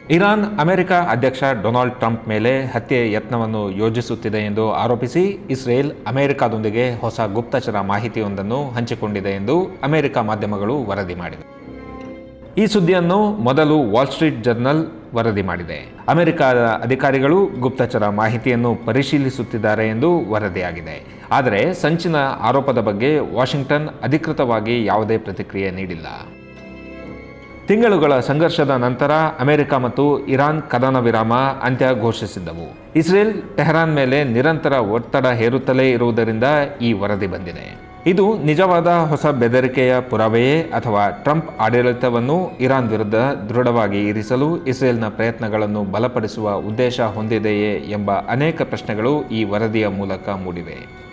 Iran America ಅಧ್ಯಕ್ಷ Donald Trump ಮೇಲೆ ಹತ್ಯೆ ಯತ್ನವನ್ನು ಯೋಜಿಸುತ್ತಿದೆ ಎಂದು ಆರೋಪಿಸಿ ಇಸ್ರೇಲ್ ಅಮೆರಿಕದೊಂದಿಗೆ ಹೊಸ ಗುಪ್ತಚರ ಮಾಹಿತಿಯೊಂದನ್ನು ಹಂಚಿಕೊಂಡಿದೆ ಎಂದು ಅಮೆರಿಕ ಮಾಧ್ಯಮಗಳು ವರದಿ ಮಾಡಿವೆ. ಈ ಸುದ್ದಿಯನ್ನು ಮೊದಲು ವಾಲ್ ಸ್ಟ್ರೀಟ್ ಜರ್ನಲ್ ವರದಿ ಮಾಡಿದೆ. ಅಮೆರಿಕದ ಅಧಿಕಾರಿಗಳು ಗುಪ್ತಚರ ಮಾಹಿತಿಯನ್ನು ಪರಿಶೀಲಿಸುತ್ತಿದ್ದಾರೆ ಎಂದು ವರದಿಯಾಗಿದೆ. ಆದರೆ ಸಂಚಿನ ಆರೋಪದ ಬಗ್ಗೆ ವಾಷಿಂಗ್ಟನ್ ಅಧಿಕೃತವಾಗಿ ಯಾವುದೇ ಪ್ರತಿಕ್ರಿಯೆ ನೀಡಿಲ್ಲ. ತಿಂಗಳುಗಳ ಸಂಘರ್ಷದ ನಂತರ ಅಮೆರಿಕ ಮತ್ತು ಇರಾನ್ ಕದನ ವಿರಾಮ ಅಂತ್ಯ ಘೋಷಿಸಿದ್ದವು. ಇಸ್ರೇಲ್ ಟೆಹರಾನ್ ಮೇಲೆ ನಿರಂತರ ಒತ್ತಡ ಹೇರುತ್ತಲೇ ಇರುವುದರಿಂದ ಈ ವರದಿ ಬಂದಿದೆ. ಇದು ನಿಜವಾದ ಹೊಸ ಬೆದರಿಕೆಯ ಪುರಾವೆಯೇ ಅಥವಾ ಟ್ರಂಪ್ ಆಡಳಿತವನ್ನು ಇರಾನ್ ವಿರುದ್ಧ ದೃಢವಾಗಿ ಇರಿಸಲು ಇಸ್ರೇಲ್ನ ಪ್ರಯತ್ನಗಳನ್ನು ಬಲಪಡಿಸುವ ಉದ್ದೇಶ ಹೊಂದಿದೆಯೇ ಎಂಬ ಅನೇಕ ಪ್ರಶ್ನೆಗಳು ಈ ವರದಿಯ ಮೂಲಕ ಮೂಡಿವೆ.